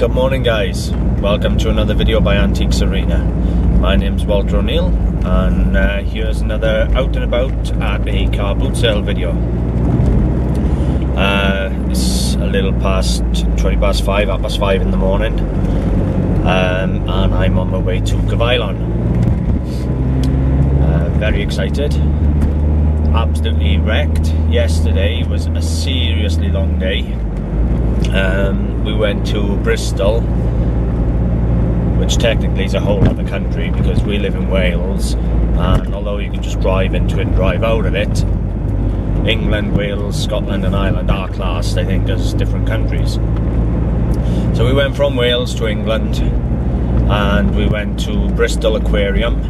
Good morning guys, welcome to another video by Antiques Arena. My name's Walter O'Neill and here's another out and about at a car boot sale video. It's a little past 20 past 5, half past 5 in the morning, and I'm on my way to Govilon. Very excited, absolutely wrecked. Yesterday was a seriously long day. We went to Bristol, which technically is a whole other country because we live in Wales, and although you can just drive into it and drive out of it, England, Wales, Scotland and Ireland are classed, I think, as different countries. So we went from Wales to England and we went to Bristol Aquarium,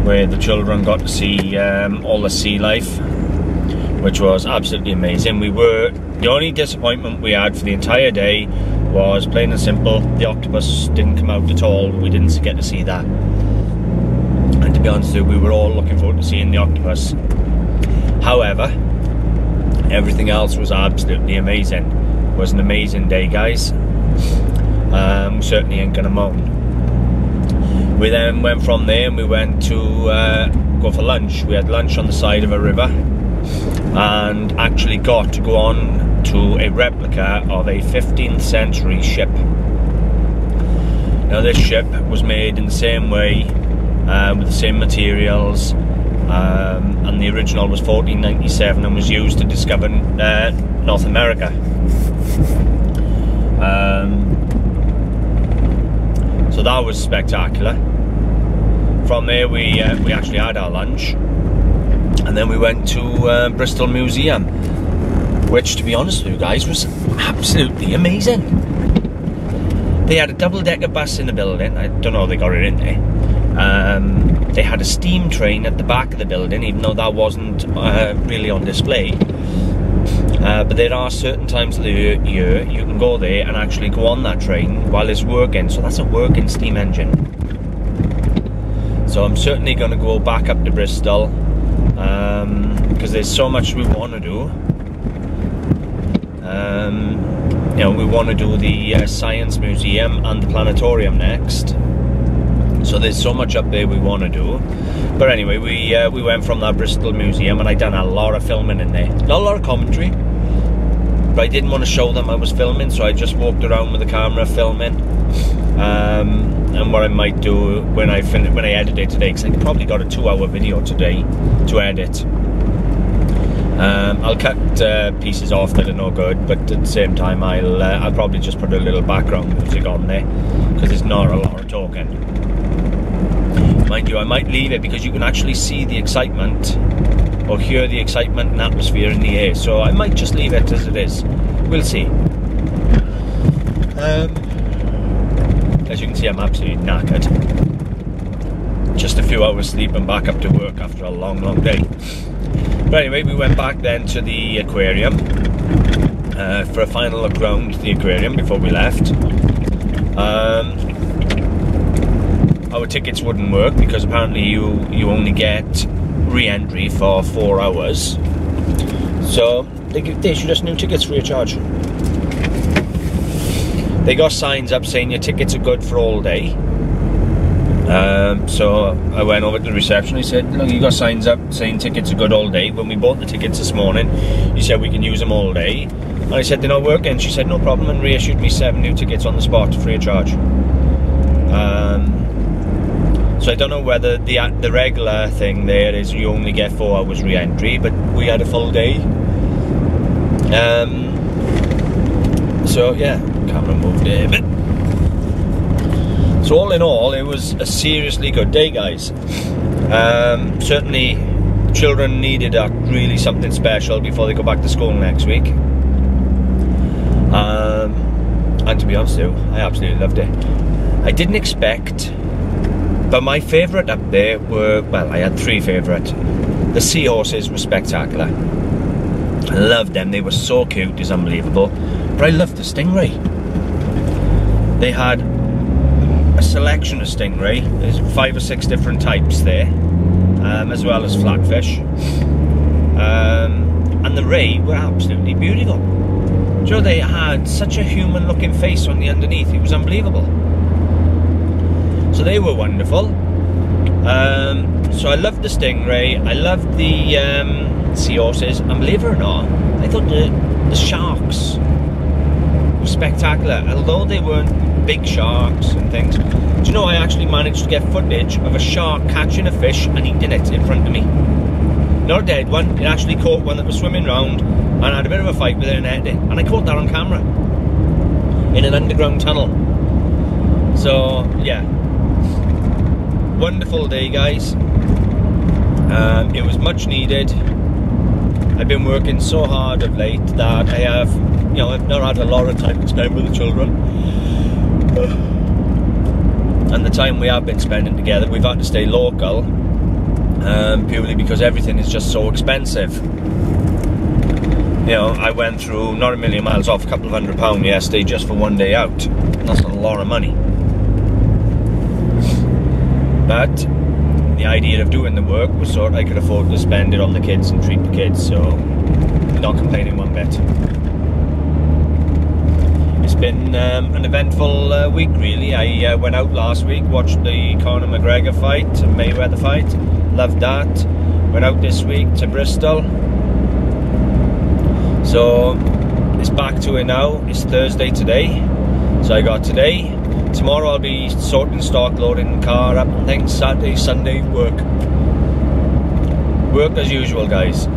where the children got to see all the sea life, which was absolutely amazing. The only disappointment we had for the entire day was, plain and simple, the octopus didn't come out at all. We didn't get to see that. And to be honest with you, we were all looking forward to seeing the octopus. However, everything else was absolutely amazing. It was an amazing day, guys. We certainly ain't gonna moan. We then went from there and we went to go for lunch. We had lunch on the side of a river and actually got to go on to a replica of a 15th century ship. Now this ship was made in the same way, with the same materials, and the original was 1497 and was used to discover North America. So that was spectacular. From there we actually had our lunch, and then we went to Bristol Museum, which, to be honest with you guys, was absolutely amazing. They had a double-decker bus in the building. I don't know how they got it in there. They had a steam train at the back of the building, even though that wasn't really on display. But there are certain times of the year you can go there and actually go on that train while it's working. So that's a working steam engine. So I'm certainly going to go back up to Bristol, because there's so much we want to do. You know, we want to do the Science Museum and the Planetarium next. So there's so much up there we want to do. But anyway, we went from that Bristol Museum, and I done a lot of filming in there. Not a lot of commentary, but I didn't want to show them I was filming, so I just walked around with the camera filming. And what I might do when I edit it today, because I probably got a 2-hour video today to edit. I'll cut pieces off that are no good, but at the same time I'll probably just put a little background music on there, because there's not a lot of talking. Mind you, I might leave it because you can actually see the excitement or hear the excitement and atmosphere in the air, so I might just leave it as it is. We'll see. As you can see, I'm absolutely knackered. Just a few hours sleep and back up to work after a long day. But anyway, we went back then to the aquarium for a final look round the aquarium before we left. Our tickets wouldn't work because apparently you only get re-entry for 4 hours. So they issued us new tickets free of charge. They got signs up saying your tickets are good for all day. So I went over to the reception. He said, look, you got signs up saying tickets are good all day. When we bought the tickets this morning, he said we can use them all day. And I said, they're not working. She said, no problem, and reissued me 7 new tickets on the spot free of charge. So I don't know whether the regular thing there is you only get 4 hours re-entry, but we had a full day. So yeah, camera moved there a bit. So all in all, it was a seriously good day, guys. Certainly, children needed really something special before they go back to school next week. And to be honest with you, I absolutely loved it. I didn't expect, but my favourite up there were, well, I had 3 favourite. The seahorses were spectacular. I loved them, they were so cute, it's unbelievable. But I loved the stingray. They had a selection of stingray. There's 5 or 6 different types there, as well as flatfish. And the ray were absolutely beautiful. So they had such a human looking face on the underneath, it was unbelievable. So they were wonderful. So I loved the stingray, I loved the seahorses, and believe it or not, I thought the sharks were spectacular, although they weren't big sharks and things. Do you know, I actually managed to get footage of a shark catching a fish and eating it in front of me. Not a dead one, it actually caught one that was swimming around and had a bit of a fight with it and ate it, and I caught that on camera in an underground tunnel. So yeah, wonderful day, guys. It was much needed. I've been working so hard of late that I have, you know, I've not had a lot of time to spend with the children. And the time we have been spending together, we've had to stay local, purely because everything is just so expensive. You know, I went through, not a million miles off, a couple of £100 yesterday just for one day out. That's a lot of money. But the idea of doing the work was so I could afford to spend it on the kids and treat the kids, so not complaining one bit. It's been an eventful week, really. I went out last week, watched the Conor McGregor fight, Mayweather fight, loved that. Went out this week to Bristol. So it's back to it now. It's Thursday today, so I got today. Tomorrow I'll be sorting stock, loading the car up and things. Saturday, Sunday, work as usual, guys.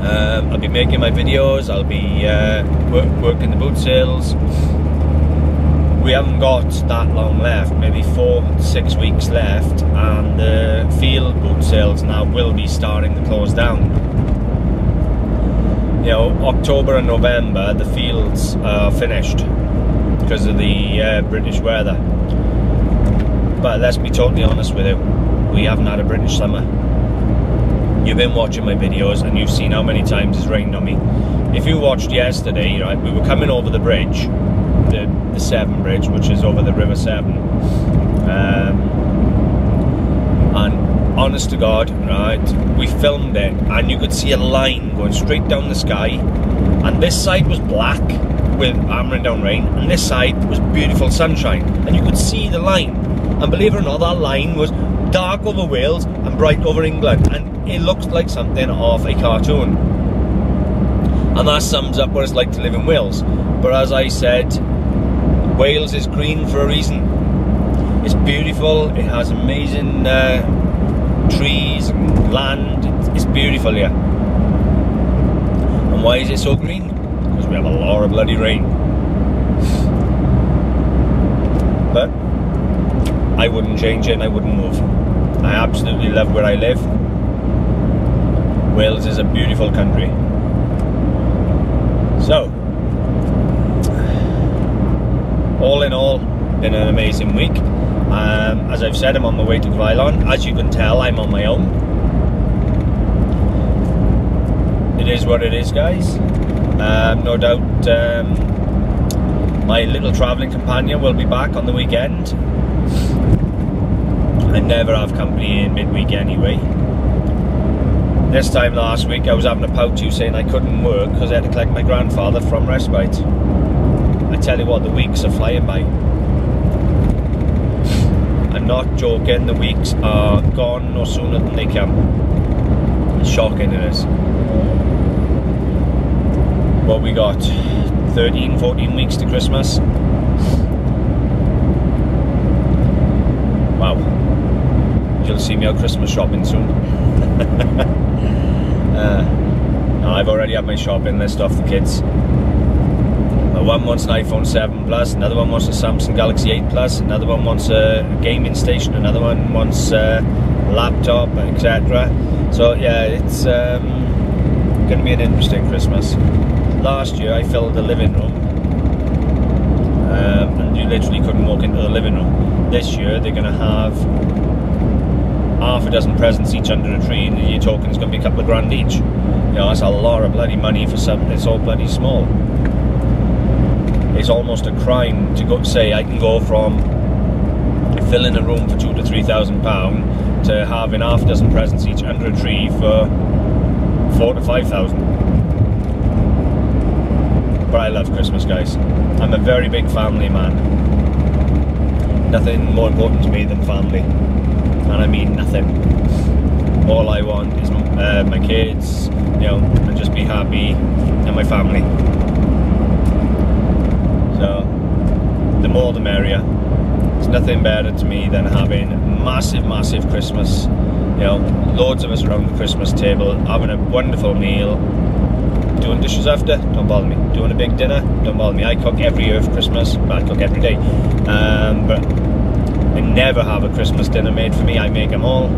I'll be making my videos, I'll be working the boot sales. We haven't got that long left, maybe 4 to 6 weeks left, and the field boot sales now will be starting to close down. You know, October and November the fields are finished because of the British weather. But let's be totally honest with you, we haven't had a British summer. You've been watching my videos and you've seen how many times it's rained on me. If you watched yesterday, right, we were coming over the bridge, the Severn Bridge, which is over the River Severn, and honest to God, right, we filmed it and you could see a line going straight down the sky, and this side was black with hammering down rain, and this side was beautiful sunshine, and you could see the line. And believe it or not, that line was dark over Wales and bright over England, and it looks like something off a cartoon. And that sums up what it's like to live in Wales. But as I said, Wales is green for a reason. It's beautiful, it has amazing trees and land, it's beautiful here. And why is it so green? Because we have a lot of bloody rain. But I wouldn't change it and I wouldn't move. I absolutely love where I live. Wales is a beautiful country. So, all in all, been an amazing week. As I've said, I'm on my way to Govilon. As you can tell, I'm on my own. It is what it is, guys. No doubt my little travelling companion will be back on the weekend. I never have company in midweek anyway. This time last week I was having a pout to you saying I couldn't work because I had to collect my grandfather from respite. I tell you what, the weeks are flying by. I'm not joking, the weeks are gone no sooner than they come. It's shocking, it is. What we got? 13, 14 weeks to Christmas. Wow. You'll see me out Christmas shopping soon. I've already had my shopping list off the kids. One wants an iPhone 7 Plus, another one wants a Samsung Galaxy 8 Plus, another one wants a gaming station, another one wants a laptop, etc. So yeah, it's going to be an interesting Christmas. Last year I filled the living room, and you literally couldn't walk into the living room. This year they're going to have half a dozen presents each under a tree, and you're talking it's going to be a couple of grand each. You know, that's a lot of bloody money for something that's all bloody small. It's almost a crime to go say I can go from filling a room for £2,000 to £3,000 to having half a dozen presents each under a tree for £4,000 to £5,000. But I love Christmas, guys. I'm a very big family man. Nothing more important to me than family, and I mean nothing. All I want is my kids, you know, and just be happy, and my family. So the more the merrier. There's nothing better to me than having massive Christmas, you know, loads of us around the Christmas table, having a wonderful meal, doing dishes after, don't bother me, doing a big dinner, don't bother me. I cook every year for Christmas, well, I cook every day, but I never have a Christmas dinner made for me. I make them all,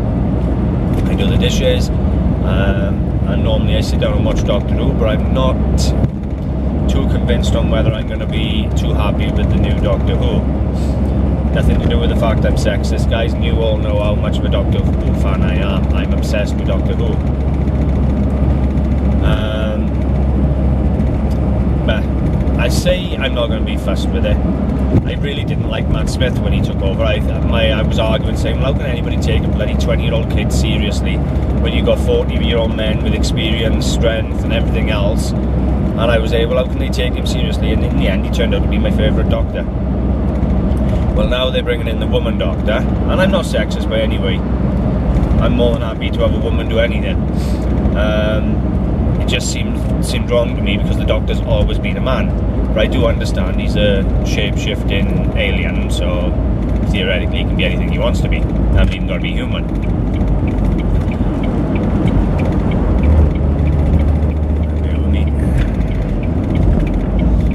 I do the dishes, and normally I sit down and watch Doctor Who, but I'm not too convinced on whether I'm going to be too happy with the new Doctor Who. Nothing to do with the fact I'm sexist, guys, and you all know how much of a Doctor Who fan I am. I'm obsessed with Doctor Who. But I say I'm not going to be fussed with it. I really didn't like Matt Smith when he took over. I was arguing, saying, well, how can anybody take a bloody 20-year-old kid seriously when you've got 40-year-old men with experience, strength, and everything else? And I was able, how can they take him seriously? And in the end, he turned out to be my favourite Doctor. Well, now they're bringing in the woman Doctor, and I'm not sexist by any way. I'm more than happy to have a woman do anything. It just seemed wrong to me because the Doctor's always been a man. But I do understand he's a shape-shifting alien, so theoretically he can be anything he wants to be. I haven't even got to be human.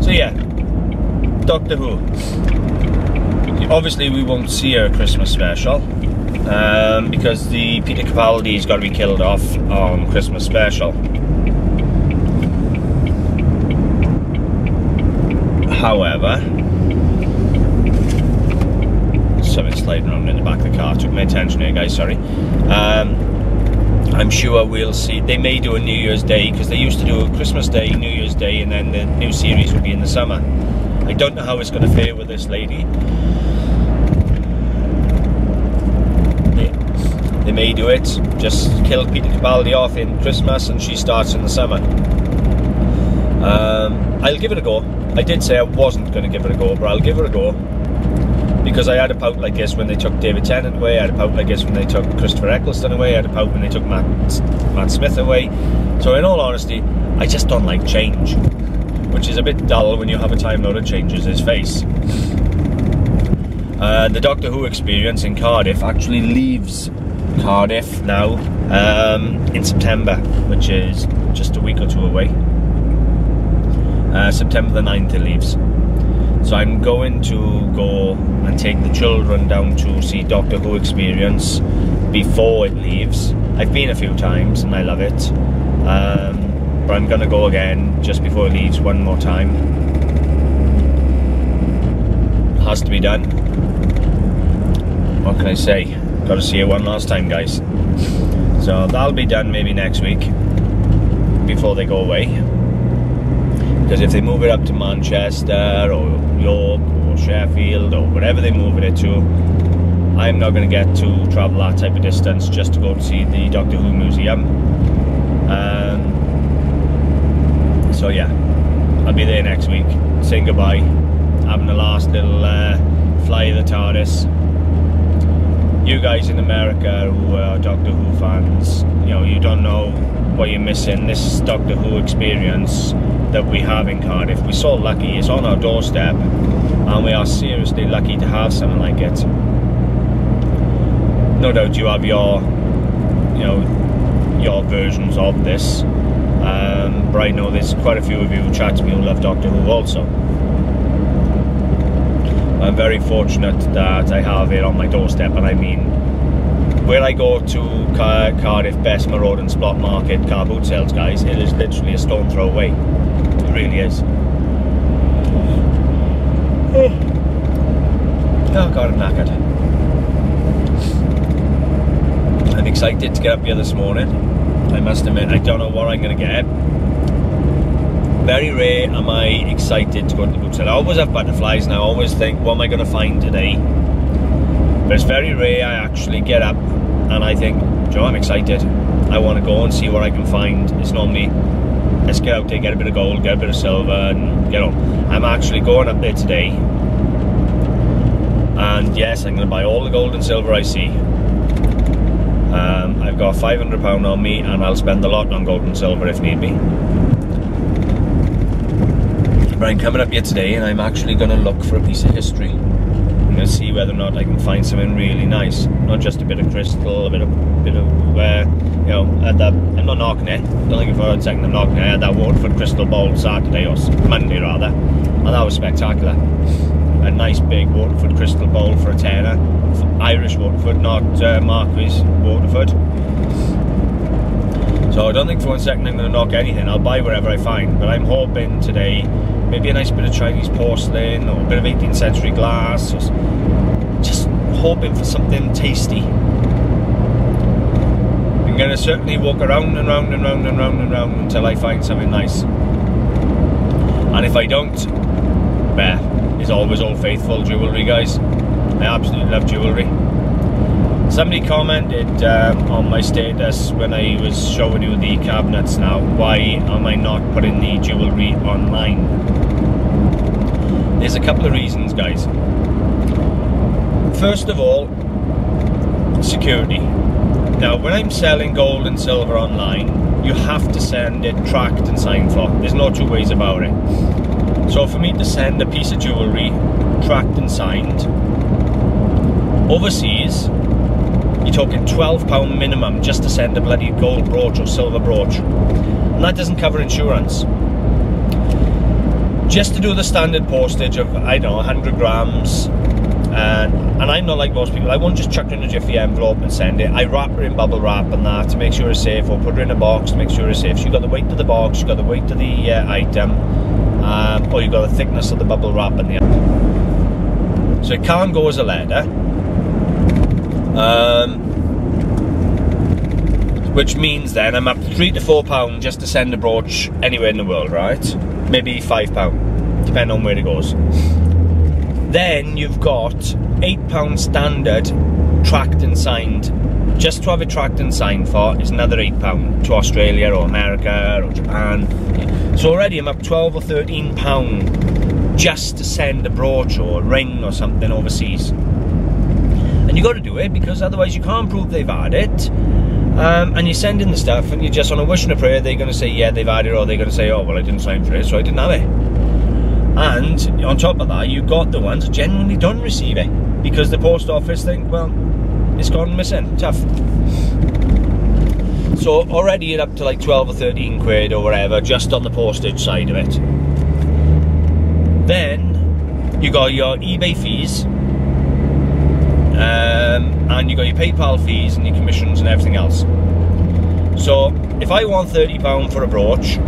So yeah, Doctor Who. Obviously we won't see a Christmas special because the Peter Capaldi's got to be killed off on Christmas special. However, something sliding around in the back of the car took my attention here, guys, sorry. I'm sure we'll see, they may do a New Year's Day, because they used to do a Christmas Day, New Year's Day, and then the new series would be in the summer. I don't know how it's going to fare with this lady. They may do it, just kill Peter Capaldi off in Christmas and she starts in the summer. I'll give it a go. I did say I wasn't going to give it a go, but I'll give it a go. Because I had a pout like this when they took David Tennant away, I had a pout like this when they took Christopher Eccleston away, I had a pout when they took Matt Smith away. So in all honesty, I just don't like change, which is a bit dull when you have a Time Lord that changes his face. The Doctor Who experience in Cardiff actually leaves Cardiff now in September, which is just a week or two away. September the 9th it leaves. So I'm going to go and take the children down to see Doctor Who experience before it leaves. I've been a few times and I love it, but I'm going to go again just before it leaves one more time. It has to be done. What can I say? Got to see it one last time, guys. So that'll be done maybe next week before they go away. Because if they move it up to Manchester or York or Sheffield or whatever they're moving it to, I'm not going to get to travel that type of distance just to go to see the Doctor Who Museum. So yeah, I'll be there next week, saying goodbye, having the last little fly of the TARDIS. You guys in America who are Doctor Who fans, you know, you don't know what you're missing. This Doctor Who experience that we have in Cardiff, we're so lucky. It's on our doorstep, and we are seriously lucky to have something like it. No doubt you have your, you know, your versions of this, but I know there's quite a few of you who chat to me who love Doctor Who also. I'm very fortunate that I have it on my doorstep, and I mean, where I go to Cardiff, Bessemer Road and Splot Market car boot sales, guys, it is literally a stone throw away. It really is. Oh God, I'm knackered. I'm excited to get up here this morning. I must admit, I don't know what I'm going to get. Very rare am I excited to go to the boot sale. I always have butterflies and I always think, what am I going to find today? But it's very rare I actually get up and I think, Joe, I'm excited. I want to go and see what I can find. It's normally let's get out there, get a bit of gold, get a bit of silver, and get on. I'm actually going up there today, and yes, I'm going to buy all the gold and silver I see. I've got £500 on me, and I'll spend a lot on gold and silver if need be. But I'm coming up here today, and I'm actually going to look for a piece of history. I'm going to see whether or not I can find something really nice, not just a bit of crystal, a bit of you know, I'm not knocking it. Don't think if I heard second I'm knocking it. I had that Waterford crystal bowl Saturday, or Monday rather, and that was spectacular. A nice big Waterford crystal bowl for a tenner. Irish Waterford, not Marquis Waterford. So I don't think for one second I'm going to knock anything. I'll buy wherever I find, but I'm hoping today maybe a nice bit of Chinese porcelain or a bit of 18th century glass, or just hoping for something tasty. I'm going to certainly walk around and round and round and round and round until I find something nice. And if I don't, there is always Old Faithful jewellery, guys. I absolutely love jewellery. Somebody commented on my status when I was showing you the cabinets now, why am I not putting the jewellery online? There's a couple of reasons, guys. First of all, security. Now, when I'm selling gold and silver online, you have to send it tracked and signed for. There's no two ways about it. So for me to send a piece of jewellery tracked and signed overseas, you're talking £12 minimum just to send a bloody gold brooch or silver brooch, and that doesn't cover insurance. Just to do the standard postage of, I don't know, 100 grams, and I'm not like most people. I won't just chuck it in a Jiffy envelope and send it. I wrap it in bubble wrap and that to make sure it's safe, or put it in a box to make sure it's safe. So you've got the weight of the box, you've got the weight of the item, or you've got the thickness of the bubble wrap in the so it can't go as a letter. Which means then I'm up to £3 to £4 just to send a brooch anywhere in the world, right? Maybe £5, depending on where it goes. Then you've got £8 standard tracked and signed. Just to have it tracked and signed for is another £8 to Australia or America or Japan. So already I'm up £12 or £13 just to send a brooch or a ring or something overseas. And you got to do it because otherwise you can't prove they've had it. And you send in the stuff and you're just on a wish and a prayer they're going to say yeah they've had it, or they're going to say oh well I didn't sign for it so I didn't have it. And on top of that you got the ones that genuinely don't receive it because the post office think well it's gone missing, tough. So already you're up to like 12 or 13 quid or whatever just on the postage side of it. Then you got your eBay fees, and you got your PayPal fees and your commissions and everything else. So if I want £30 for a brooch,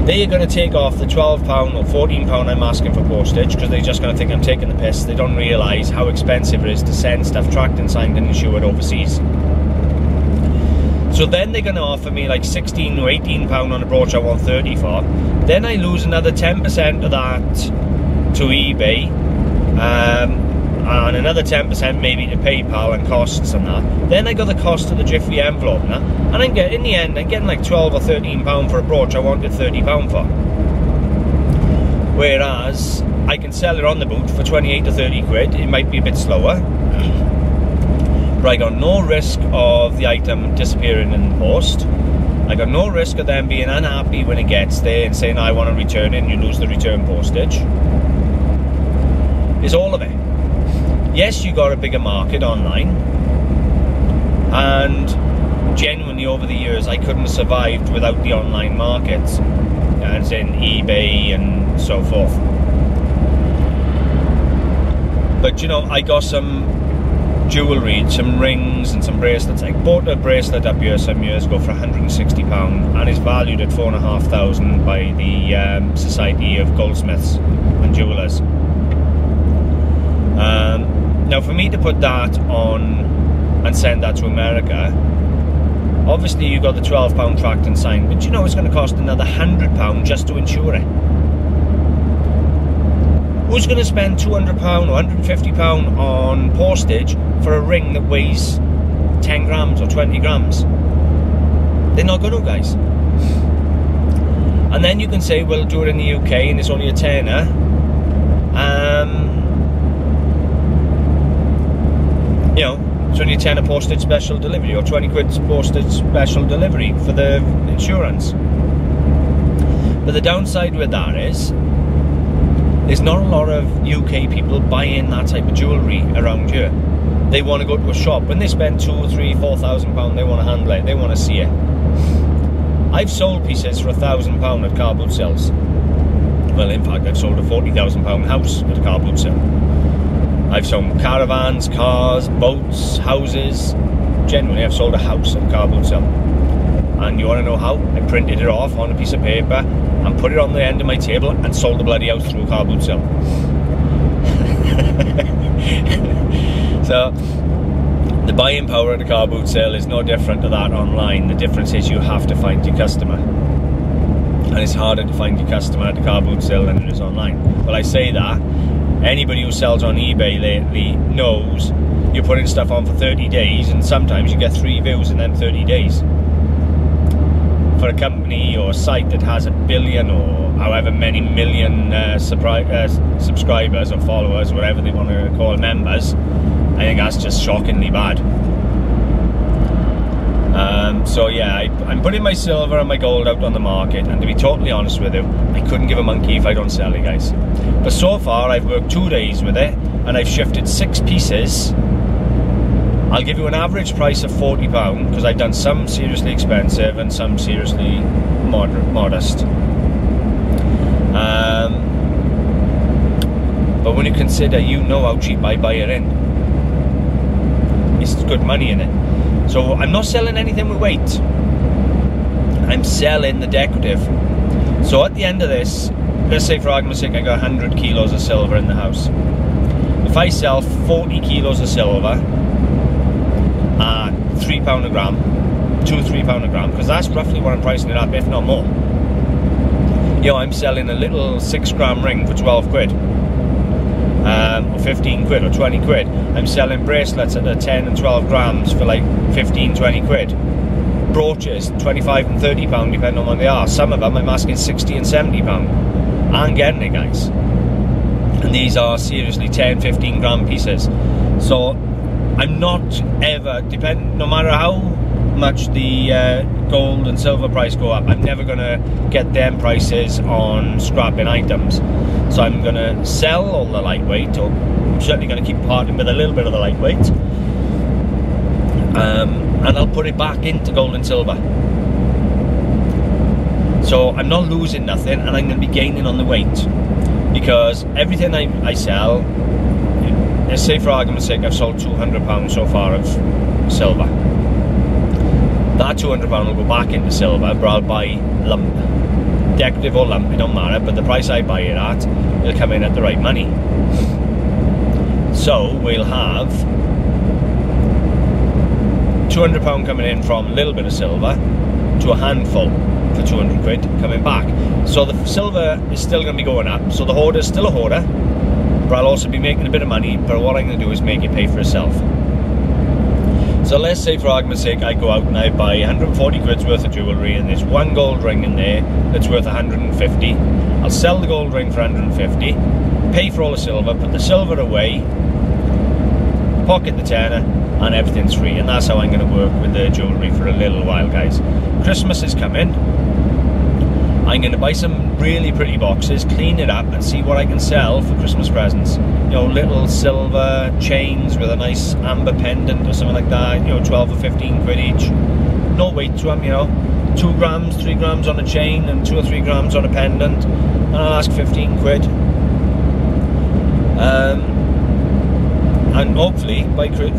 they're going to take off the £12 or £14 I'm asking for postage because they're just going to think I'm taking the piss. They don't realise how expensive it is to send stuff tracked and signed and insured overseas. So then they're going to offer me like £16 or £18 on a brooch I want 30 for. Then I lose another 10% of that to eBay, and another 10% maybe to PayPal and costs and that. Then I got the cost of the Jiffy envelope now, and I'm getting, in the end I'm getting like £12 or £13 for a brooch I wanted £30 for. Whereas I can sell it on the boot for 28 to 30 quid. It might be a bit slower, but I got no risk of the item disappearing in the post. I got no risk of them being unhappy when it gets there and saying I want to return it and you lose the return postage. It's all of it. Yes, you got a bigger market online, and genuinely over the years I couldn't have survived without the online markets, as in eBay and so forth. But you know, I got some jewellery, some rings and some bracelets. I bought a bracelet up here some years ago for £160 and it's valued at £4,500 by the Society of Goldsmiths and Jewellers. Now for me to put that on and send that to America, obviously you got the £12 tracked and signed, but you know it's going to cost another £100 just to insure it. Who's going to spend £200 or £150 on postage for a ring that weighs 10 grams or 20 grams? They're not going to, guys. And then you can say, we'll do it in the UK and it's only a tenner. You know, it's only a tenner postage special delivery, or 20 quid postage special delivery for the insurance. But the downside with that is, there's not a lot of UK people buying that type of jewellery around here. They want to go to a shop. When they spend £2,000, £3,000, £4,000, they want to handle it, they want to see it. I've sold pieces for £1,000 at car boot sales. Well, in fact, I've sold a £40,000 house at a car boot sale. I've sold caravans, cars, boats, houses. Genuinely, I've sold a house at a car boot sale. And you want to know how? I printed it off on a piece of paper and put it on the end of my table and sold the bloody house through a car boot sale. So, the buying power at a car boot sale is no different to that online. The difference is you have to find your customer. And it's harder to find your customer at a car boot sale than it is online. But I say that, anybody who sells on eBay lately knows you're putting stuff on for 30 days and sometimes you get 3 views in them 30 days. For a company or a site that has 1 billion or however many million subscribers or followers, whatever they want to call members, I think that's just shockingly bad. So yeah, I'm putting my silver and my gold out on the market, and to be totally honest with you, I couldn't give a monkey if I don't sell it, guys. But so far I've worked 2 days with it and I've shifted 6 pieces. I'll give you an average price of £40 because I've done some seriously expensive and some seriously modest. But when you consider, you know how cheap I buy it in, it's good money in it. So I'm not selling anything with weight. I'm selling the decorative. So at the end of this, let's say for argument's sake I got 100 kilos of silver in the house. If I sell 40 kilos of silver at £3 a gram, £2-3 a gram, because that's roughly what I'm pricing it up, if not more. You know, I'm selling a little 6-gram ring for 12 quid. Or 15 quid or 20 quid. I'm selling bracelets at 10 and 12 grams for like 15-20 quid. Brooches, 25 and 30 pound, depending on what they are. Some of them I'm asking 60 and 70 pound. I'm getting it, guys. And these are seriously 10-15 gram pieces. So I'm not ever no matter how much the gold and silver price go up, I'm never gonna get them prices on scrapping items. So I'm gonna sell all the lightweight, or I'm certainly gonna keep parting with a little bit of the lightweight, and I'll put it back into gold and silver. So I'm not losing nothing, and I'm gonna be gaining on the weight, because everything I sell, let's say for argument's sake I've sold £200 so far of silver. That £200 will go back into silver, but I'll buy lump. Decorative or lump, it don't matter, but the price I buy it at, it'll come in at the right money. So we'll have £200 coming in from a little bit of silver to a handful for 200 quid coming back. So the silver is still going to be going up, so the hoarder is still a hoarder, but I'll also be making a bit of money, but what I'm going to do is make it pay for itself. So let's say for argument's sake I go out and I buy 140 quid's worth of jewellery and there's one gold ring in there that's worth 150. I'll sell the gold ring for 150, pay for all the silver, put the silver away, pocket the tenner, and everything's free. And that's how I'm going to work with the jewellery for a little while, guys. Christmas is coming. I'm going to buy some really pretty boxes, clean it up and see what I can sell for Christmas presents. You know, little silver chains with a nice amber pendant or something like that, you know, 12 or 15 quid each. No weight to them, you know, 2 grams, 3 grams on a chain and 2 or 3 grams on a pendant, and I'll ask 15 quid. And hopefully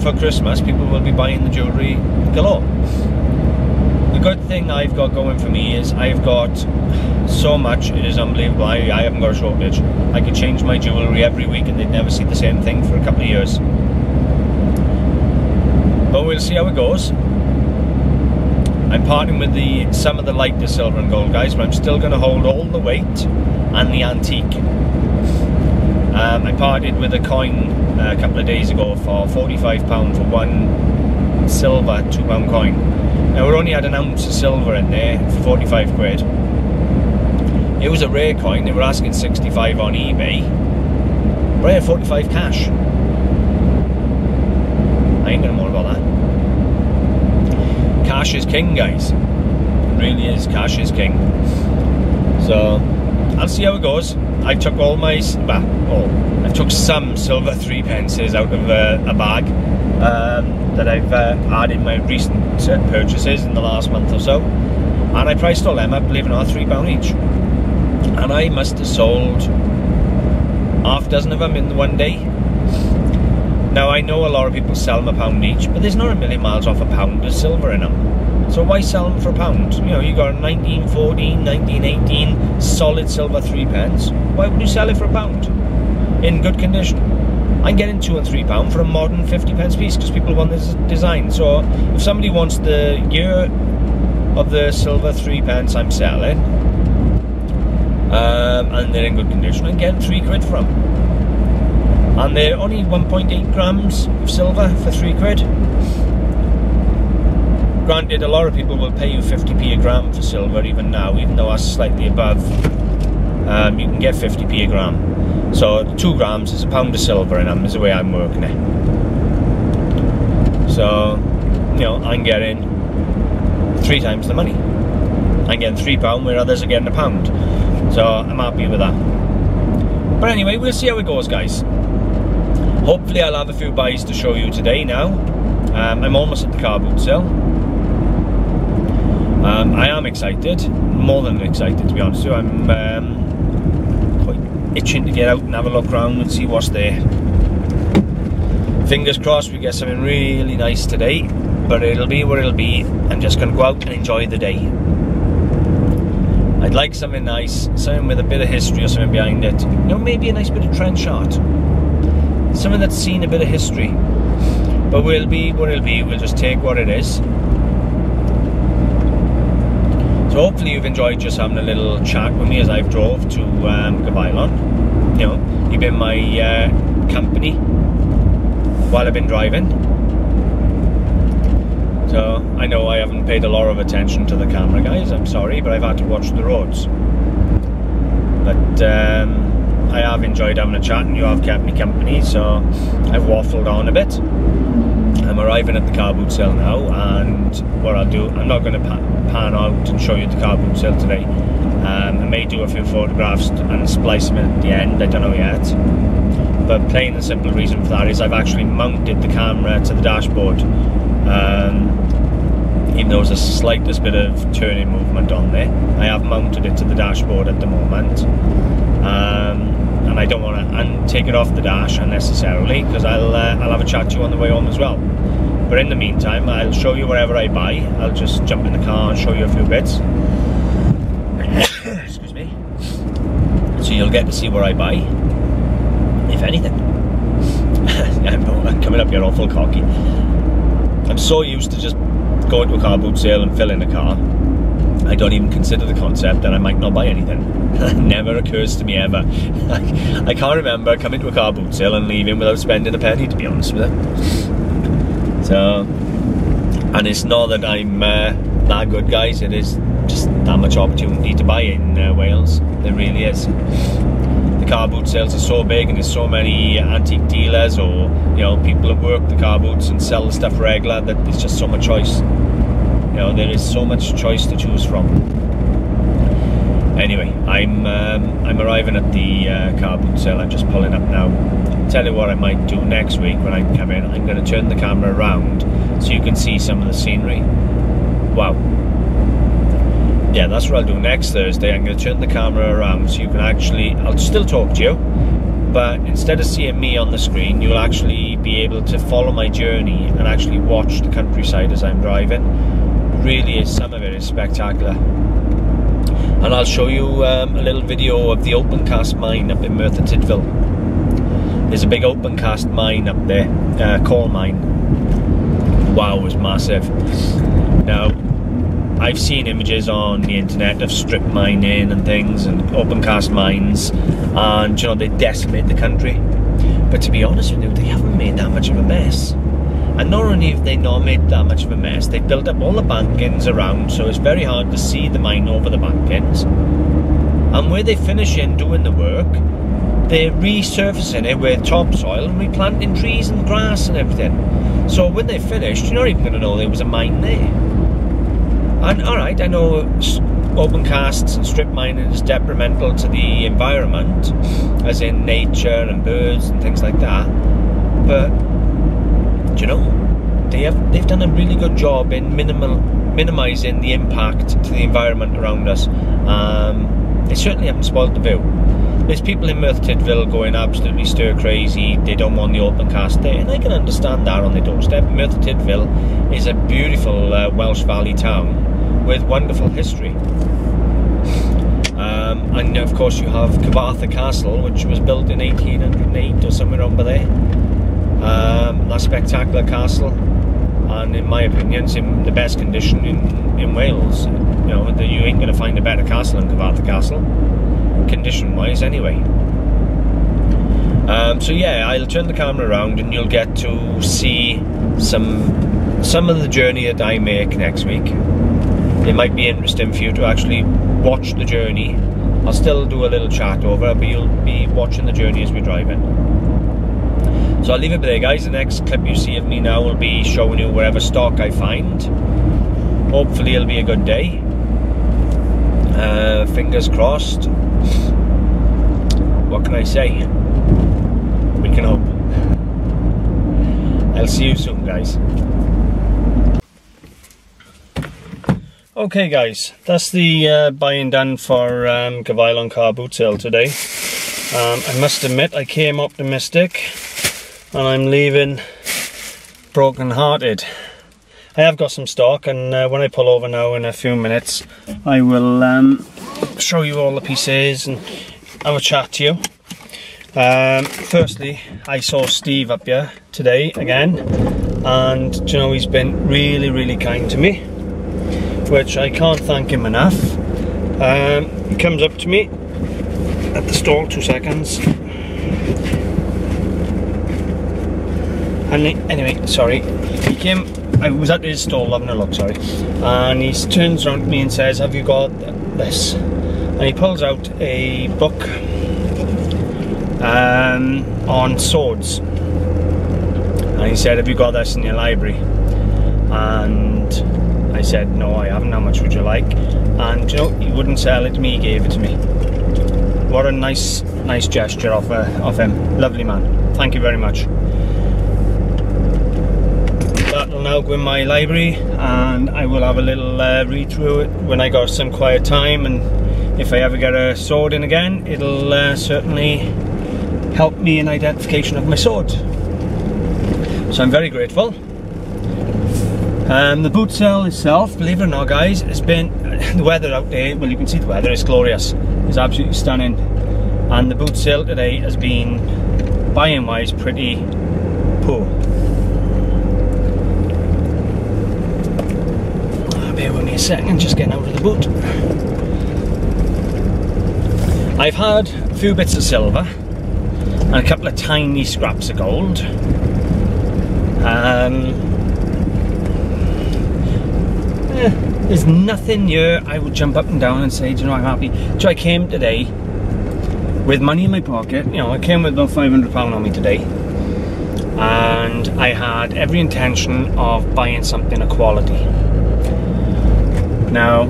for Christmas people will be buying the jewellery galore. The good thing I've got going for me is I've got so much, it is unbelievable. I haven't got a shortage. I could change my jewellery every week and they'd never see the same thing for a couple of years. But we'll see how it goes. I'm parting with some of the lighter silver and gold, guys, but I'm still going to hold all the weight and the antique. I parted with a coin a couple of days ago for £45 for one silver £2 coin. Now we only had an ounce of silver in there for 45 quid. It was a rare coin. They were asking 65 on eBay, but I had 45 cash. I ain't gonna more about that. Cash is king, guys. It really is. Cash is king. So I'll see how it goes. I took all my, I took some silver 3p out of a bag that I've had in my recent purchases in the last month or so, and I priced all them up, believe it or not, £3 each. And I must have sold half a dozen of them in one day. Now I know a lot of people sell them £1 each, but there's not a million miles off £1 of silver in them. So why sell them for £1? You know, you got a 1914, 1918 solid silver 3p. Why would you sell it for £1? In good condition. I'm getting £2 and £3 for a modern 50p piece because people want this design. So if somebody wants the year of the silver 3p I'm selling, and they're in good condition, I'm getting £3 for them. And they're only 1.8 grams of silver for £3. Granted, a lot of people will pay you 50p a gram for silver even now, even though that's slightly above. You can get 50p a gram. So 2 grams is £1 of silver in them, is the way I'm working it. So, you know, I'm getting 3 times the money. I'm getting £3 where others are getting £1. So I'm happy with that. But anyway, we'll see how it goes, guys. Hopefully I'll have a few buys to show you today now. I'm almost at the car boot sale. I am excited, more than excited to be honest with you. I'm quite itching to get out and have a look around and see what's there. Fingers crossed we get something really nice today, but it'll be what it'll be. I'm just going to go out and enjoy the day. I'd like something nice, something with a bit of history or something behind it. You know, maybe a nice bit of trench shot. Something that's seen a bit of history. But we'll be what it'll be, we'll just take what it is. So hopefully you've enjoyed just having a little chat with me as I've drove to Govilon. You know, you've been my company while I've been driving. So I know I haven't paid a lot of attention to the camera, guys, I'm sorry, but I've had to watch the roads. But I have enjoyed having a chat and you have kept me company, so I've waffled on a bit. I'm arriving at the car boot sale now, and what I'll do, I'm not going to pan out and show you the car boot sale today. I may do a few photographs and splice them in at the end, I don't know yet. But plain and simple reason for that is I've actually mounted the camera to the dashboard. Even though there's the slightest bit of turning movement on there, I have mounted it to the dashboard at the moment. And I don't want to take it off the dash unnecessarily, because I'll have a chat to you on the way home as well. But in the meantime, I'll show you wherever I buy. I'll just jump in the car and show you a few bits. Excuse me. So you'll get to see where I buy, if anything. I'm coming up here awful cocky. I'm so used to just going to a car boot sale and filling a car. I don't even consider the concept that I might not buy anything. It never occurs to me ever. I can't remember coming to a car boot sale and leaving without spending a penny, to be honest with you. So, and it's not that I'm that good, guys. It is just that much opportunity to buy in Wales. There really is. The car boot sales are so big, and there's so many antique dealers or, you know, people that work the car boots and sell the stuff regular, that there's just so much choice. You know, there is so much choice to choose from. Anyway, I'm arriving at the car boot sale. I'm just pulling up now. Tell you what I might do next week when I come in. I'm going to turn the camera around so you can see some of the scenery. Wow. Yeah, that's what I'll do next Thursday. I'm going to turn the camera around so you can actually, I'll still talk to you, but instead of seeing me on the screen, you'll actually be able to follow my journey and actually watch the countryside as I'm driving. Really is, some of it is spectacular. And I'll show you a little video of the open cast mine up in Merthyr Tydfil. There's a big open cast mine up there, coal mine. Wow, it was massive. Now, I've seen images on the internet of strip mining and things and open cast mines, and you know, they decimate the country. But to be honest with you, they haven't made that much of a mess. And not only have they not made that much of a mess, they've built up all the bankings around, so it's very hard to see the mine over the bankings. and where they're finishing doing the work, they're resurfacing it with topsoil and replanting trees and grass and everything. So when they're finished, you're not even going to know there was a mine there. And alright, I know open casts and strip mining is detrimental to the environment, as in nature and birds and things like that, but do you know, they've done a really good job in minimising the impact to the environment around us. They certainly haven't spoiled the view. There's people in Merthyr Tydfil going absolutely stir crazy, they don't want the open cast there, and I can understand that on their doorstep. Merthyr Tydfil is a beautiful Welsh Valley town with wonderful history. And of course you have Cyfarthfa Castle, which was built in 1808 or somewhere over there. That spectacular castle, and in my opinion it's in the best condition in Wales. You know, you ain't going to find a better castle than Cyfarthfa Castle, condition wise anyway. So yeah, I'll turn the camera around and you'll get to see some of the journey that I make next week. It might be interesting for you to actually watch the journey. I'll still do a little chat over, but you'll be watching the journey as we're driving. So I'll leave it there, guys. The next clip you see of me now will be showing you wherever stock I find. Hopefully it'll be a good day. Fingers crossed. What can I say? We can hope. I'll see you soon, guys. Okay guys, that's the buying done for Govilon car boot sale today. I must admit I came optimistic and I'm leaving broken hearted. I have got some stock, and when I pull over now in a few minutes I will show you all the pieces and have a chat to you. Firstly, I saw Steve up here today again, and you know, he's been really kind to me, which I can't thank him enough. He comes up to me at the stall, 2 seconds. And anyway, sorry, he came, I was at his stall having a look, sorry, and he turns around to me and says, have you got this? And he pulls out a book on swords, and he said, have you got this in your library? And I said, no, I haven't. How much would you like? And you know, he wouldn't sell it to me, he gave it to me. What a nice gesture of him. Lovely man. Thank you very much. That'll now go in my library, and I will have a little read through it when I got some quiet time, and if I ever get a sword in again, it'll certainly help me in identification of my sword. So I'm very grateful. The boot sale itself, believe it or not guys, has been, the weather out there, well you can see the weather, it's glorious, it's absolutely stunning, and the boot sale today has been, buying wise, pretty poor. Bear with me a second, just getting out of the boot. I've had a few bits of silver and a couple of tiny scraps of gold. There's nothing here I would jump up and down and say, do you know, I'm happy. So I came today with money in my pocket. You know, I came with about £500 on me today, and I had every intention of buying something of quality. Now,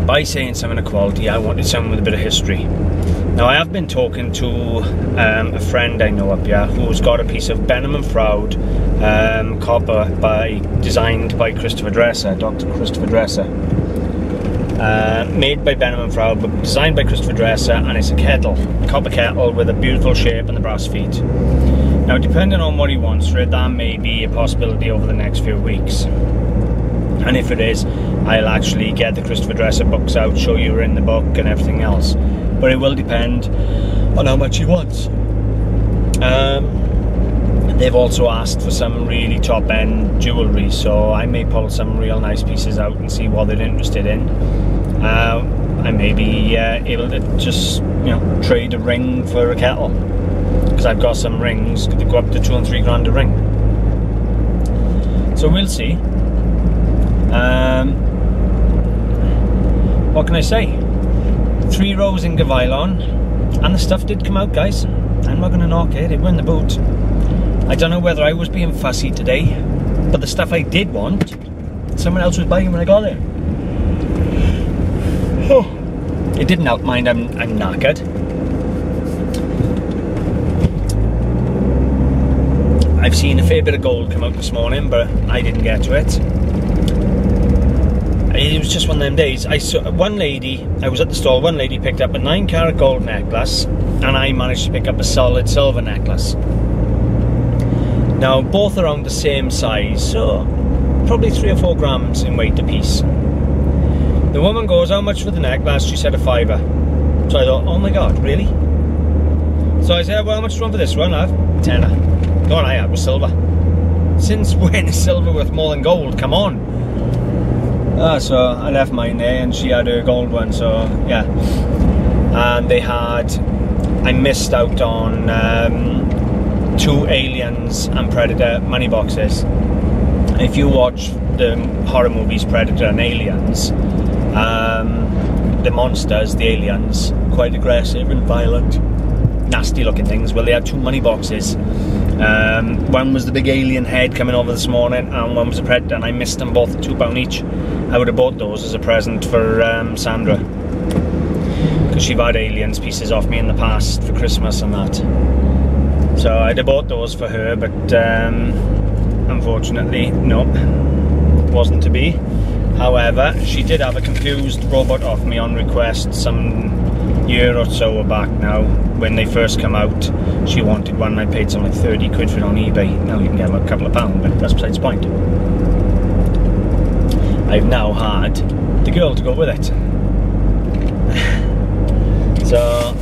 by saying something of quality, I wanted something with a bit of history. Now, I have been talking to a friend I know up here who's got a piece of Benham & Froud copper designed by Christopher Dresser, Dr. Christopher Dresser. Made by Benham & Froud, but designed by Christopher Dresser, and it's a kettle, a copper kettle with a beautiful shape and the brass feet. Now, depending on what he wants for it, that may be a possibility over the next few weeks. And if it is, I'll actually get the Christopher Dresser books out, show you in the book and everything else. But it will depend on how much he wants. They've also asked for some really top-end jewellery, so I may pull some real nice pieces out and see what they're interested in. I may be able to just, you know, trade a ring for a kettle, because I've got some rings that go up to 2 and 3 grand a ring. So we'll see. What can I say? 3 rows in Govilon, and the stuff did come out, guys. I'm not going to knock it, it went in the boot. I don't know whether I was being fussy today, but the stuff I did want, someone else was buying when I got it. Oh. It didn't help mind I'm knackered. I've seen a fair bit of gold come out this morning, but I didn't get to it. It was just one of them days. I saw one lady, I was at the store, one lady picked up a 9-carat gold necklace, and I managed to pick up a solid silver necklace. Now, both around the same size, so probably 3 or 4 grams in weight apiece. The woman goes, how much for the necklace? She said a £5. So I thought, oh my god, really? So I said, well, how much do you want for this one? I have £10. The one I had was silver. Since when is silver worth more than gold? Come on. So I left mine there, and she had her gold one, so yeah. And they had, I missed out on 2 Aliens and Predator money boxes. If you watch the horror movies Predator and Aliens, the monsters, the aliens, quite aggressive and violent, nasty looking things. Well, they had 2 money boxes. One was the big alien head coming over this morning, and one was a Predator, and I missed them both at £2 each. I would have bought those as a present for Sandra, because she'd had aliens pieces off me in the past for Christmas and that. So I'd have bought those for her, but unfortunately, no, wasn't to be. However, she did have a confused robot off me on request some year or so back now. When they first come out, she wanted one, and I paid something like 30 quid for it on eBay. Now you can get them a couple of pounds, but that's besides the point. I've now had the girl to go with it. So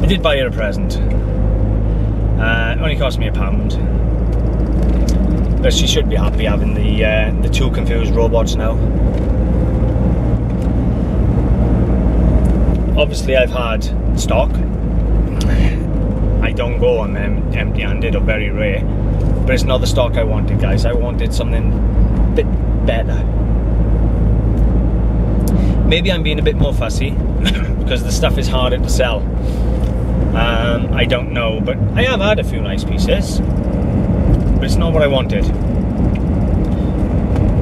I did buy her a present. It only cost me £1, but she should be happy having the 2 confused robots now. Obviously, I've had stock. I don't go on them empty-handed, or very rare, but it's not the stock I wanted, guys. I wanted something a bit better. Maybe I'm being a bit more fussy because the stuff is harder to sell. I don't know, but I have had a few nice pieces, but it's not what I wanted.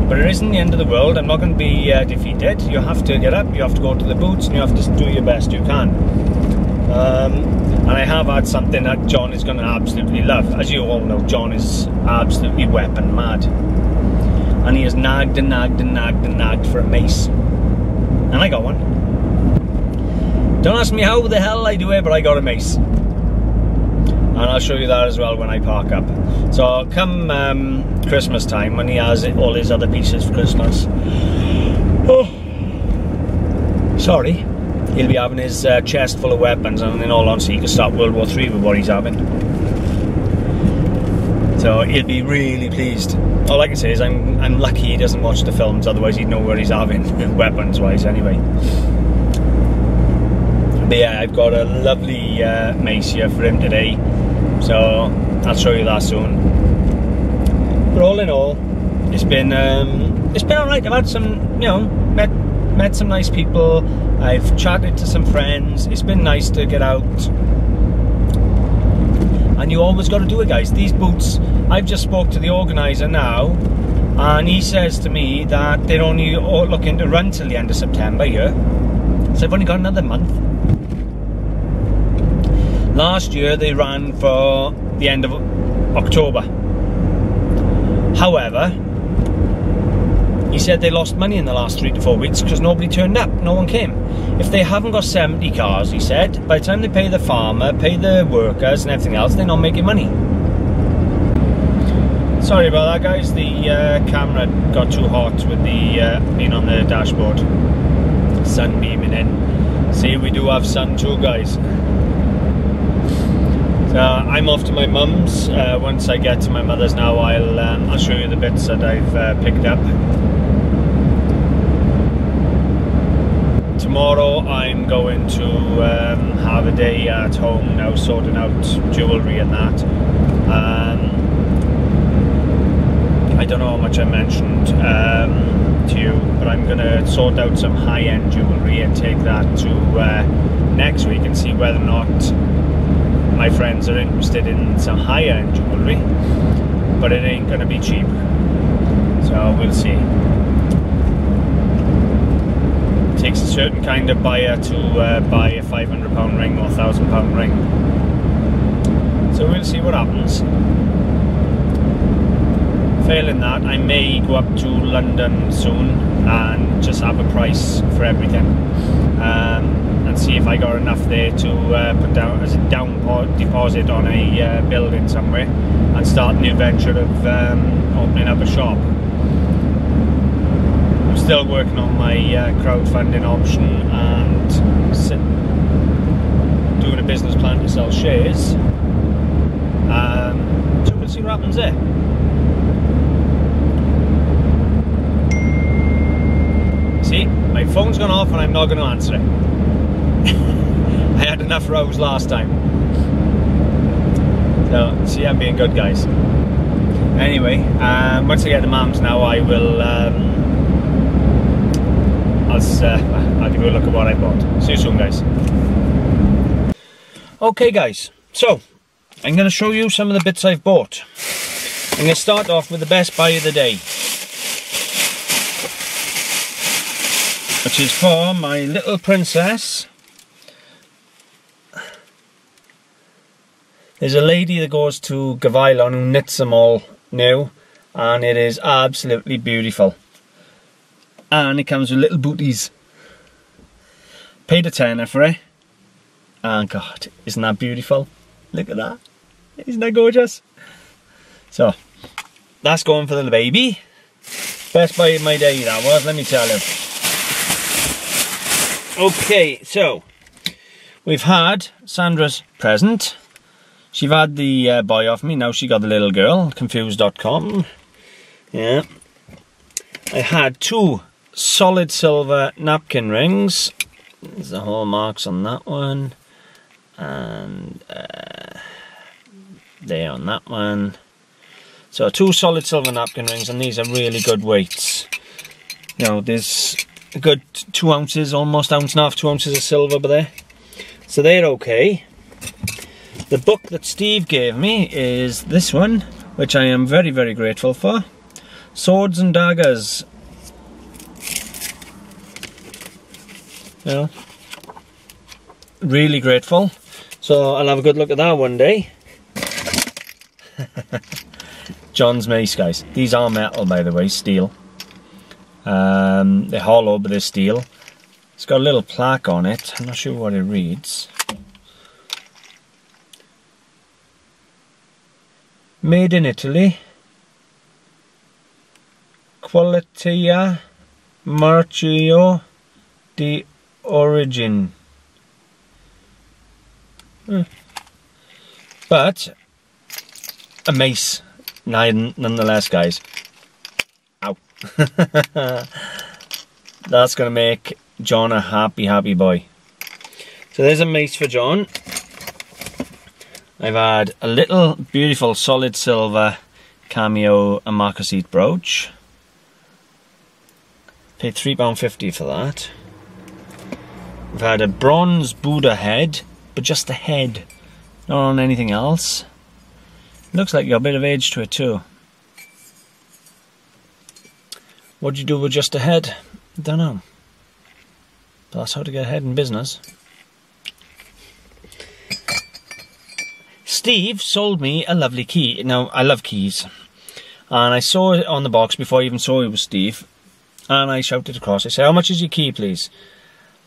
But it isn't the end of the world. I'm not going to be defeated. You have to get up, you have to go to the boots, and you have to do your best you can. And I have had something that John is going to absolutely love. As you all know, John is absolutely weapon mad, and he has nagged and nagged and nagged and nagged for a mace, and I got one. Don't ask me how the hell I do it, but I got a mace, and I'll show you that as well when I park up. So come Christmas time, when he has all his other pieces for Christmas, oh, sorry, he'll be having his chest full of weapons, and in all honesty, he could start World War III with what he's having. So he'll be really pleased. All I can say is I'm lucky he doesn't watch the films, otherwise he'd know where he's having, weapons wise anyway. But yeah, I've got a lovely mace here for him today, so I'll show you that soon. But all in all, it's been alright. I've had some, you know, met some nice people. I've chatted to some friends. It's been nice to get out. And you always got to do it, guys. These boots, I've just spoke to the organiser now, and he says to me that they're only looking to run till the end of September here. So I've only got another month. Last year they ran for the end of October. However, he said they lost money in the last 3 to 4 weeks because nobody turned up, no one came. If they haven't got 70 cars, he said, by the time they pay the farmer, pay the workers and everything else, they're not making money. Sorry about that, guys. The camera got too hot with the being on the dashboard. Sun beaming in. See, we do have sun too, guys. So I'm off to my mum's. Once I get to my mother's now, I'll show you the bits that I've picked up. Tomorrow I'm going to have a day at home now, sorting out jewellery and that. I don't know how much I mentioned to to you, but I'm going to sort out some high-end jewellery and take that to next week and see whether or not my friends are interested in some high-end jewellery, but it ain't going to be cheap, so we'll see. It takes a certain kind of buyer to buy a £500 ring or £1,000 ring, so we'll see what happens. Failing that, I may go up to London soon and just have a price for everything, and see if I got enough there to put down as a down deposit on a building somewhere and start a new venture of opening up a shop. I'm still working on my crowdfunding option and doing a business plan to sell shares, so we'll see what happens there. See, my phone's gone off and I'm not going to answer it. I had enough rows last time. So, see, I'm being good, guys. Anyway, once I get to Mum's now, I will, I'll give you a look at what I bought. See you soon, guys. Okay, guys, so, I'm going to show you some of the bits I've bought. I'm going to start off with the best buy of the day, which is for my little princess. There's a lady that goes to Govilon who knits them all new, and it is absolutely beautiful. And it comes with little booties. Paid a tenner for it. And God, isn't that beautiful? Look at that. Isn't that gorgeous? So, that's going for the baby. Best buy of my day that was, let me tell you. Okay, so we've had Sandra's present. She's had the boy off me, now she got the little girl, confused.com. Yeah. I had 2 solid silver napkin rings. There's the hallmarks on that one. And there on that one. So 2 solid silver napkin rings, and these are really good weights. You know, there's a good 2 ounces, almost ounce and a half, 2 ounces of silver by there. So they're okay. The book that Steve gave me is this one, which I am very, very grateful for. Swords and Daggers. You know, really grateful. So I'll have a good look at that one day. John's mace, guys. These are metal, by the way, steel. They're hollow, but they're steel. It's got a little plaque on it. I'm not sure what it reads. Made in Italy. Qualità Marchio di Origine. But a mace, nonetheless, guys. Ow. That's going to make John a happy, happy boy. So there's a mace for John. I've had a little beautiful solid silver cameo Amarcasit brooch. Paid £3.50 for that. I've had a bronze Buddha head, but just the head, not on anything else. Looks like you got a bit of age to it too. What'd you do with just a head? I don't know. But that's how to get ahead in business. Steve sold me a lovely key. Now, I love keys. And I saw it on the box before I even saw it was Steve. And I shouted across. I said, how much is your key, please?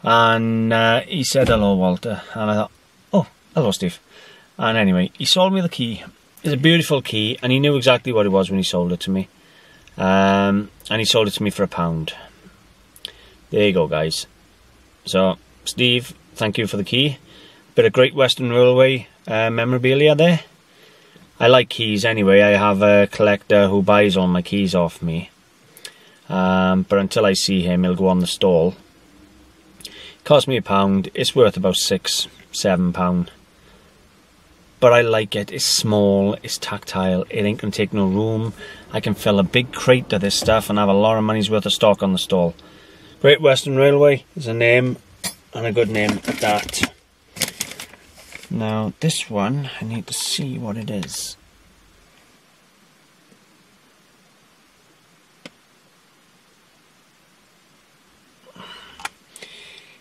And he said, hello, Walter. And I thought, oh, hello, Steve. And anyway, he sold me the key. It's a beautiful key. And he knew exactly what it was when he sold it to me. And he sold it to me for £1. There you go, guys. So, Steve, thank you for the key. Bit of Great Western Railway memorabilia there. I like keys anyway. I have a collector who buys all my keys off me. But until I see him, he'll go on the stall. It cost me £1. It's worth about £6, £7. but I like it. It's small, it's tactile, it ain't gonna take no room. I can fill a big crate of this stuff and have a lot of money's worth of stock on the stall. Great Western Railway is a name, and a good name at that. Now this one, I need to see what it is.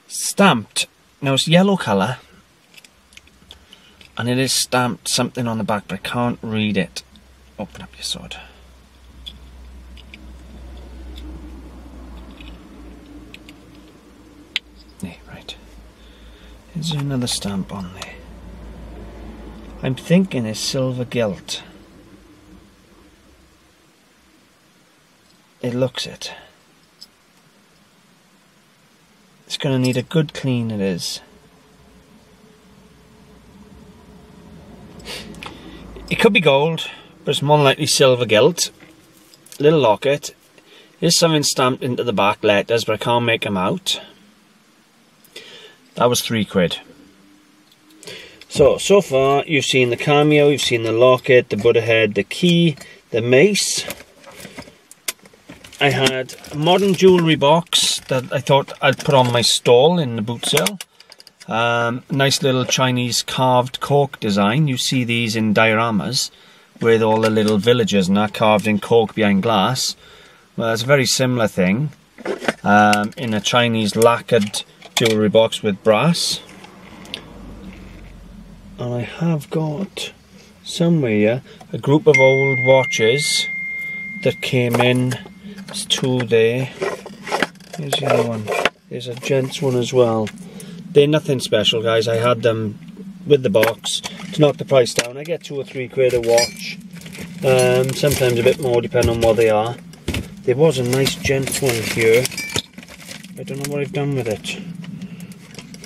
Stamped. Now it's yellow colour, and it is stamped something on the back, but I can't read it. Open up your sword. Yeah, right. Is there another stamp on there? I'm thinking it's silver gilt. It looks it. It's going to need a good clean, it is. It could be gold, but it's more than likely silver gilt. Little locket. There's something stamped into the back letters, but I can't make them out. That was £3. So far you've seen the cameo, you've seen the locket, the Buddha head, the key, the mace. I had a modern jewellery box that I thought I'd put on my stall in the boot sale. Nice little Chinese carved cork design. You see these in dioramas with all the little villages and that carved in cork behind glass. Well, it's a very similar thing in a Chinese lacquered jewellery box with brass. And I have got somewhere a group of old watches that came in. There's two there. Here's the other one. There's a gent's one as well. They're nothing special, guys. I had them with the box to knock the price down. I get £2 or £3 a watch. Sometimes a bit more depending on what they are. There was a nice gent's one here. I don't know what I've done with it.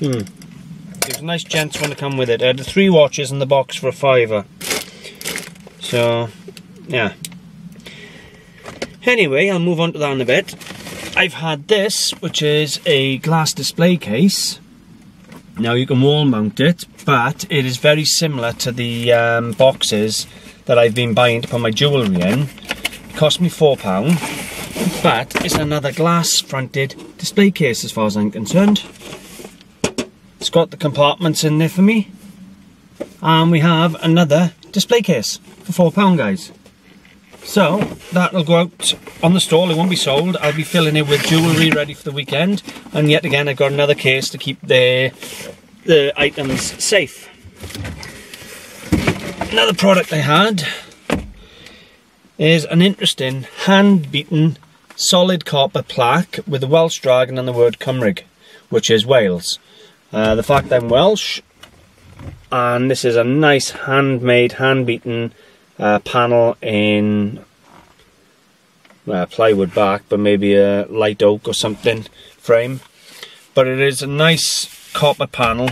There's a nice gent's one to come with it. I had the 3 watches in the box for £5. So, yeah. Anyway, I'll move on to that in a bit. I've had this, which is a glass display case. Now you can wall mount it, but it is very similar to the boxes that I've been buying to put my jewellery in. It cost me £4, but it's another glass fronted display case as far as I'm concerned. It's got the compartments in there for me, and we have another display case for £4, guys. So that'll go out on the stall. It won't be sold. I'll be filling it with jewellery ready for the weekend, and yet again I've got another case to keep the items safe. Another product I had is an interesting hand-beaten solid copper plaque with the Welsh dragon and the word Cymru, which is Wales. The fact I'm Welsh, and this is a nice handmade, hand-beaten panel in plywood back, but maybe a light oak or something frame. But it is a nice copper panel,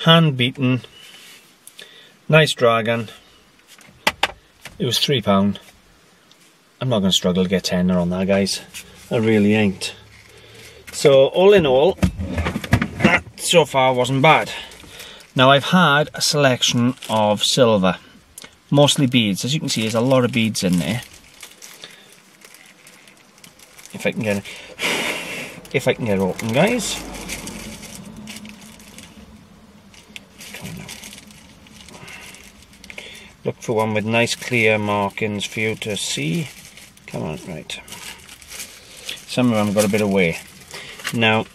hand-beaten, nice dragon. It was £3. I'm not going to struggle to get tenner on that, guys. I really ain't. So all in all, that so far wasn't bad. Now I've had a selection of silver, mostly beads. As you can see, there's a lot of beads in there. If I can get it open, guys. Look for one with nice clear markings for you to see. Come on, right. Some of them got a bit away. Now,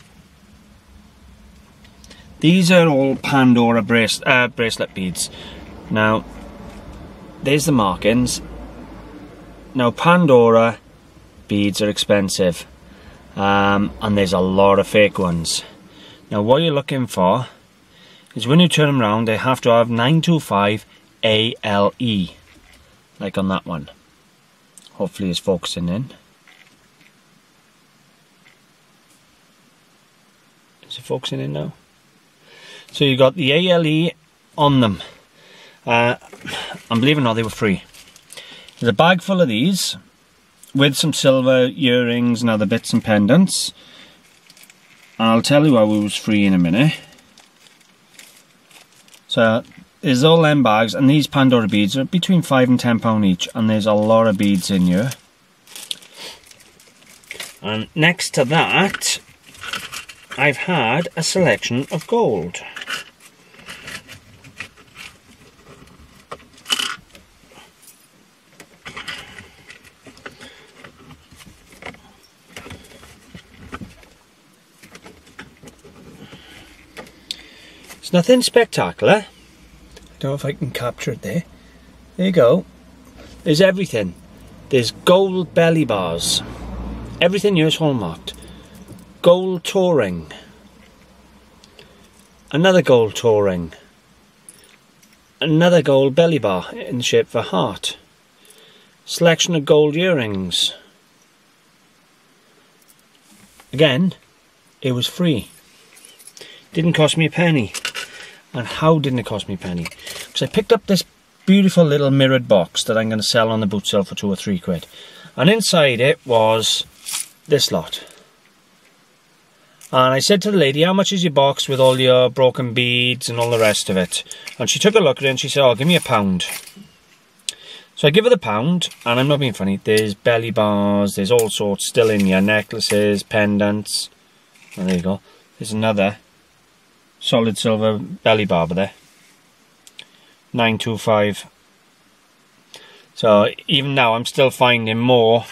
these are all Pandora bracelet beads. Now, there's the markings. Now, Pandora beads are expensive, and there's a lot of fake ones. Now, what you're looking for is when you turn them around, they have to have 925 ALE, like on that one. Hopefully it's focusing in. Is it focusing in now? So you got the ALE on them. And believe it or not, they were free. There's a bag full of these with some silver earrings and other bits and pendants. And I'll tell you how it was free in a minute. So there's all them bags, and these Pandora beads are between £5 and £10 each, and there's a lot of beads in here. And next to that, I've had a selection of gold. It's nothing spectacular. I don't know if I can capture it there. There you go. There's everything. There's gold belly bars. Everything here is hallmarked. Gold toe ring. Another gold toe ring. Another gold belly bar in the shape of a heart. Selection of gold earrings. Again, it was free. Didn't cost me a penny. And how didn't it cost me a penny? Because I picked up this beautiful little mirrored box that I'm going to sell on the boot sale for £2 or £3. And inside it was this lot. And I said to the lady, how much is your box with all your broken beads and all the rest of it? And she took a look at it and she said, oh, give me £1. So I give her the £1, and I'm not being funny, there's belly bars, there's all sorts still in here, necklaces, pendants. And there you go. There's another solid silver belly bar there. 925. So even now I'm still finding more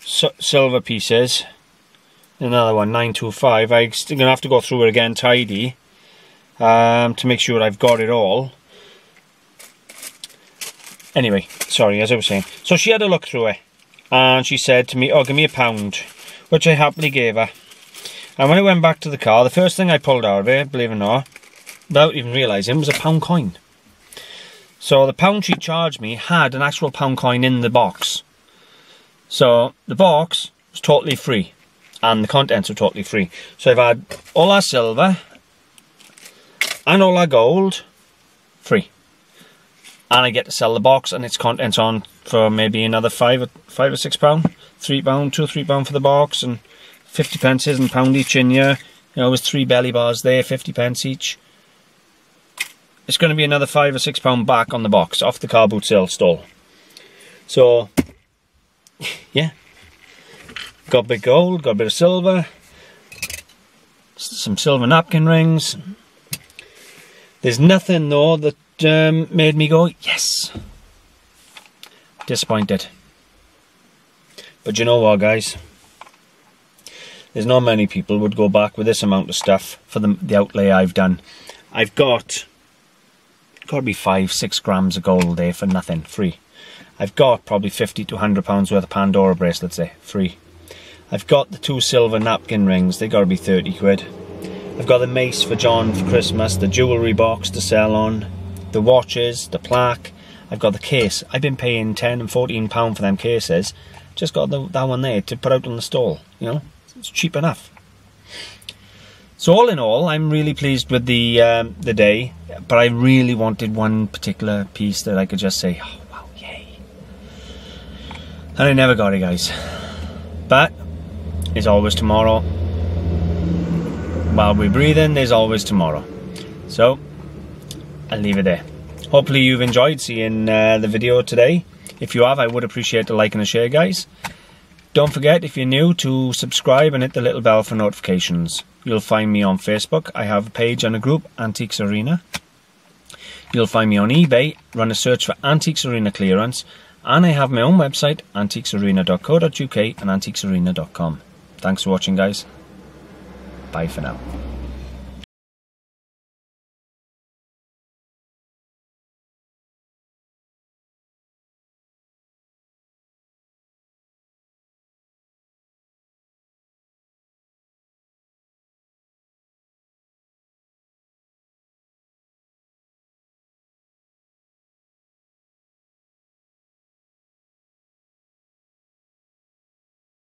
silver pieces. Another one, 925. I'm still going to have to go through it again tidy to make sure I've got it all. Anyway, sorry, as I was saying. So she had a look through it and she said to me, oh, give me £1, which I happily gave her. And when I went back to the car, the first thing I pulled out of it, believe it or not, without even realising, was a £1 coin. So the £1 she charged me had an actual £1 coin in the box. So the box was totally free, and the contents were totally free. So I've had all our silver and all our gold free. And I get to sell the box and its contents on for maybe another £5 or £6, £3, £2 or £3 for the box, and 50p and £1 each in here. You know, there's 3 belly bars there, 50p each. It's going to be another £5 or £6 back on the box off the car boot sale stall. So, yeah, got a bit of gold, got a bit of silver, some silver napkin rings. There's nothing though that made me go, yes. Disappointed. But you know what, guys? There's not many people would go back with this amount of stuff for the outlay I've done. I've got to be 5-6 grams of gold there for nothing, free. I've got probably £50 to £100 worth of Pandora bracelets there, free. I've got the 2 silver napkin rings, they got to be 30 quid. I've got the mace for John for Christmas, the jewellery box to sell on, the watches, the plaque. I've got the case. I've been paying £10 and £14 for them cases. Just got that one there to put out on the stall, you know. It's cheap enough. So all in all, I'm really pleased with the day, but I really wanted one particular piece that I could just say, oh wow, yay. And I never got it, guys. But there's always tomorrow. While we're breathing, there's always tomorrow. So I'll leave it there. Hopefully you've enjoyed seeing the video today. If you have, I would appreciate a like and a share, guys. Don't forget, if you're new, to subscribe and hit the little bell for notifications. You'll find me on Facebook. I have a page and a group, Antiques Arena. You'll find me on eBay. Run a search for Antiques Arena Clearance. And I have my own website, antiquesarena.co.uk and antiquesarena.com. Thanks for watching, guys. Bye for now.